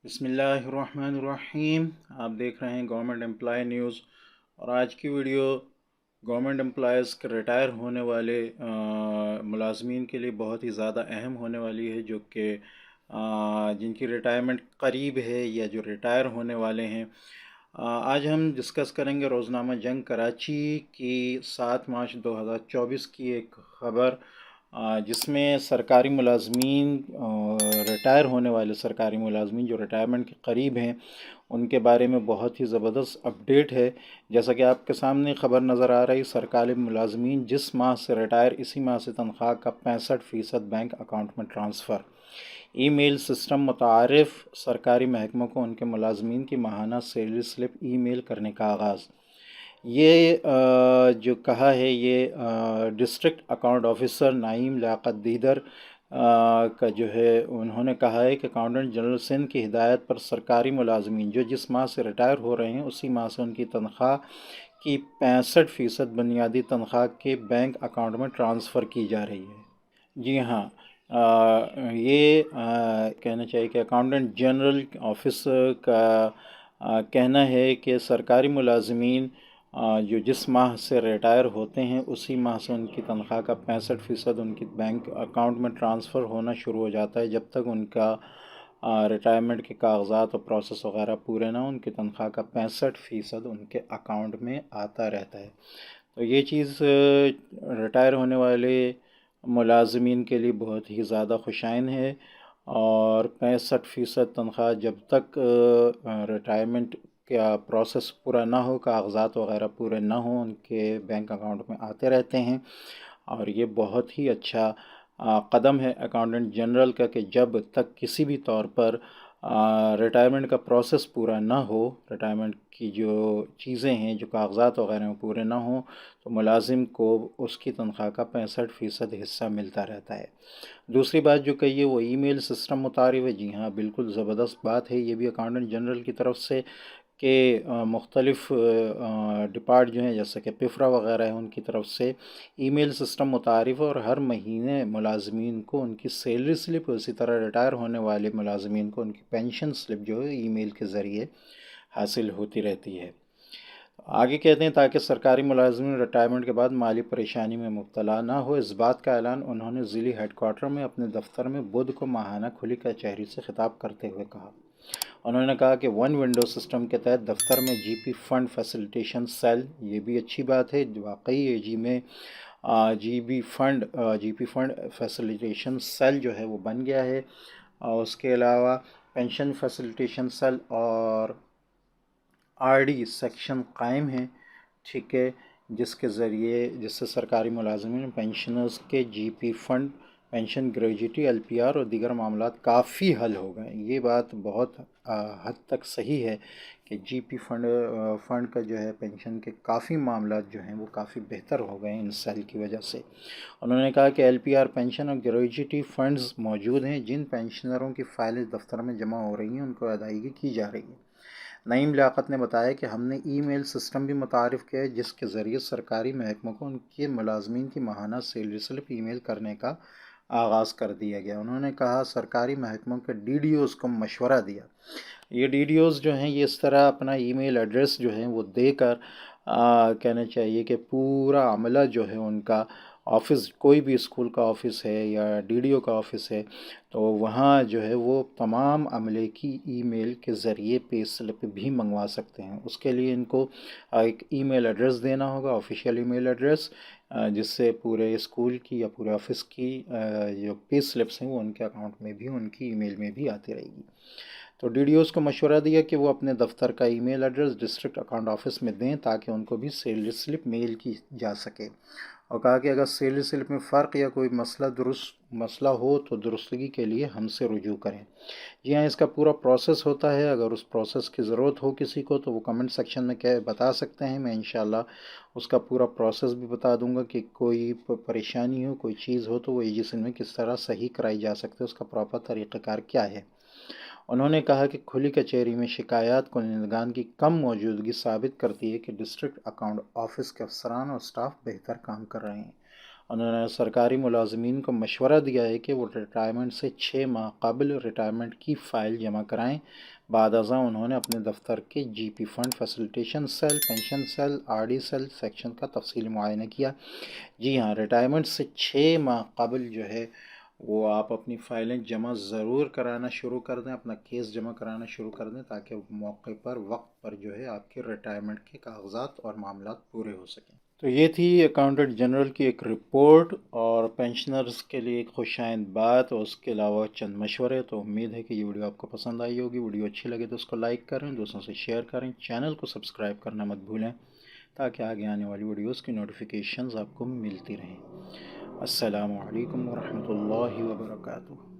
بسم اللہ الرحمن الرحیم۔ آپ دیکھ رہے ہیں گورنمنٹ امپلائی نیوز، اور آج کی ویڈیو گورنمنٹ امپلائیز کے ریٹائر ہونے والے ملازمین کے لیے بہت ہی زیادہ اہم ہونے والی ہے، جو کہ جن کی ریٹائرمنٹ قریب ہے یا جو ریٹائر ہونے والے ہیں۔ آج ہم ڈسکس کریں گے روزنامہ جنگ کراچی کی 7 مارچ 2024 کی ایک خبر، جس میں سرکاری ملازمین، ریٹائر ہونے والے سرکاری ملازمین جو ریٹائرمنٹ کے قریب ہیں، ان کے بارے میں بہت ہی زبردست اپڈیٹ ہے۔ جیسا کہ آپ کے سامنے خبر نظر آ رہی، سرکاری ملازمین جس ماہ سے ریٹائر، اسی ماہ سے تنخواہ کا 65% بینک اکاؤنٹ میں ٹرانسفر۔ ای میل سسٹم متعارف، سرکاری محکموں کو ان کے ملازمین کی ماہانہ سیلری سلپ ای میل کرنے کا آغاز۔ یہ جو کہا ہے، یہ ڈسٹرکٹ اکاؤنٹ آفیسر نعیم لیاقت دیدر کا جو ہے، انہوں نے کہا ہے کہ اکاؤنٹنٹ جنرل سندھ کی ہدایت پر سرکاری ملازمین جو جس ماہ سے ریٹائر ہو رہے ہیں، اسی ماہ سے ان کی تنخواہ کی 65% بنیادی تنخواہ کے بینک اکاؤنٹ میں ٹرانسفر کی جا رہی ہے۔ جی ہاں، یہ کہنا چاہیے کہ اکاؤنٹنٹ جنرل آفس کا کہنا ہے کہ سرکاری ملازمین جو جس ماہ سے ریٹائر ہوتے ہیں، اسی ماہ سے ان کی تنخواہ کا 65% ان کی بینک اکاؤنٹ میں ٹرانسفر ہونا شروع ہو جاتا ہے۔ جب تک ان کا ریٹائرمنٹ کے کاغذات اور پروسیس وغیرہ پورے نہ ہوں، ان کی تنخواہ کا 65% ان کے اکاؤنٹ میں آتا رہتا ہے۔ تو یہ چیز ریٹائر ہونے والے ملازمین کے لیے بہت ہی زیادہ خوشائن ہے، اور 65% تنخواہ جب تک ریٹائرمنٹ کا پروسیس پورا نہ ہو، کاغذات وغیرہ پورے نہ ہوں، ان کے بینک اکاؤنٹ میں آتے رہتے ہیں۔ اور یہ بہت ہی اچھا قدم ہے اکاؤنٹنٹ جنرل کا، کہ جب تک کسی بھی طور پر ریٹائرمنٹ کا پروسیس پورا نہ ہو، ریٹائرمنٹ کی جو چیزیں ہیں، جو کاغذات وغیرہ ہیں پورے نہ ہوں، تو ملازم کو اس کی تنخواہ کا 65% حصہ ملتا رہتا ہے۔ دوسری بات جو کہی ہے وہ ای میل سسٹم متعارف ہے۔ جی ہاں، بالکل زبردست بات ہے یہ بھی اکاؤنٹنٹ جنرل کی طرف سے، کہ مختلف ڈپارٹ جو ہیں، جیسے کہ پفرا وغیرہ ہے، ان کی طرف سے ای میل سسٹم متعارف، اور ہر مہینے ملازمین کو ان کی سیلری سلپ، اسی طرح ریٹائر ہونے والے ملازمین کو ان کی پینشن سلپ جو ہے ای میل کے ذریعے حاصل ہوتی رہتی ہے۔ آگے کہتے ہیں، تاکہ سرکاری ملازمین ریٹائرمنٹ کے بعد مالی پریشانی میں مبتلا نہ ہو، اس بات کا اعلان انہوں نے ضلعی ہیڈ کوارٹر میں اپنے دفتر میں بدھ کو ماہانہ کھلی کچہری سے خطاب کرتے ہوئے کہا۔ انہوں نے کہا کہ ون ونڈو سسٹم کے تحت دفتر میں جی پی فنڈ فیسیلیٹیشن سیل، یہ بھی اچھی بات ہے، واقعی اے جی میں جی پی فنڈ فیسیلیٹیشن سیل جو ہے وہ بن گیا ہے، اور اس کے علاوہ پینشن فیسیلیٹیشن سیل اور آر ڈی سیکشن قائم ہیں، ٹھیک ہے، جس سے سرکاری ملازمین پینشنرز کے G P fund, pension gratuity, L P R اور دیگر معاملات کافی حل ہو گئے۔ یہ بات بہت حد تک صحیح ہے کہ جی پی فنڈ کا جو ہے، پینشن کے کافی معاملات جو ہیں وہ کافی بہتر ہو گئے ہیں ان سیل کی وجہ سے۔ انہوں نے کہا کہ ایل پی آر پینشن اور گریجویٹی فنڈز موجود ہیں، جن پینشنروں کی فائلیں دفتر میں جمع ہو رہی ہیں، ان کو ادائیگی کی جا رہی ہے۔ نعیم لیاقت نے بتایا کہ ہم نے ای میل سسٹم بھی متعارف کیا ہے، جس کے ذریعے سرکاری محکموں کو ان کے ملازمین کی ماہانہ سیلری سلپ ای میل کرنے کا آغاز کر دیا گیا۔ انہوں نے کہا سرکاری محکموں کے ڈی ڈی اوز کو مشورہ دیا۔ یہ ڈی ڈی اوز جو ہیں، یہ اس طرح اپنا ای میل ایڈریس جو ہیں وہ دے کر کہنا چاہیے کہ پورا عملہ جو ہے ان کا، آفس کوئی بھی اسکول کا آفس ہے یا ڈی ڈی او کا آفس ہے، تو وہاں جو ہے وہ تمام عملے کی ای میل کے ذریعے پے سلپ بھی منگوا سکتے ہیں۔ اس کے لیے ان کو ایک ای میل ایڈریس دینا ہوگا، آفیشیل ای میل ایڈریس، جس سے پورے اسکول کی یا پورے آفس کی جو پے سلپس ہیں وہ ان کے اکاؤنٹ میں بھی، ان کی ای میل میں بھی آتی رہے گی۔ تو ڈی ڈی اوز کو مشورہ دیا کہ وہ اپنے دفتر کا email address district account office میں دیں، تاکہ ان کو بھی سیلری سلپ میل کی جا سکے، اور کہا کہ اگر سیلری سلپ میں فرق یا کوئی مسئلہ ہو تو درستگی کے لیے ہم سے رجوع کریں۔ جی ہاں، اس کا پورا پروسیس ہوتا ہے، اگر اس پروسیس کی ضرورت ہو کسی کو تو وہ کمنٹ سیکشن میں بتا سکتے ہیں، میں انشاءاللہ اس کا پورا پروسیس بھی بتا دوں گا، کہ کوئی پریشانی ہو، کوئی چیز ہو تو وہ ایجی سندھ میں کس طرح صحیح کرائی جا سکتے، اس کا پراپر طریقہ کار کیا ہے۔ انہوں نے کہا کہ کھلی کچہری میں شکایات کنندگان کی کم موجودگی ثابت کرتی ہے کہ ڈسٹرکٹ اکاؤنٹ آفس کے افسران اور سٹاف بہتر کام کر رہے ہیں۔ انہوں نے سرکاری ملازمین کو مشورہ دیا ہے کہ وہ ریٹائرمنٹ سے 6 ماہ قبل ریٹائرمنٹ کی فائل جمع کرائیں۔ بعد ازاں انہوں نے اپنے دفتر کے G P fund facilitation cell, pension cell, R D cell section کا تفصیلی معائنہ کیا۔ جی ہاں، ریٹائرمنٹ سے 6 ماہ قبل جو ہے وہ آپ اپنی فائلیں جمع ضرور کرانا شروع کر دیں، اپنا کیس جمع کرانا شروع کر دیں تاکہ موقع پر وقت پر جو ہے آپ کے ریٹائرمنٹ کے کاغذات اور معاملات پورے ہو سکیں۔ تو یہ تھی اکاؤنٹنٹ جنرل کی ایک رپورٹ اور پینشنرز کے لیے ایک خوش آئند بات اور اس کے علاوہ چند مشورے۔ تو امید ہے کہ یہ ویڈیو آپ کو پسند آئی ہوگی۔ ویڈیو اچھی لگے تو اس کو لائک کریں، دوستوں سے شیئر کریں، چینل کو سبسکرائب کرنا مت بھولیں تاکہ آگے آنے والی ویڈیوز کی نوٹیفیکیشنز آپ کو ملتی رہیں۔ السلام علیکم ورحمۃ اللہ وبرکاتہ۔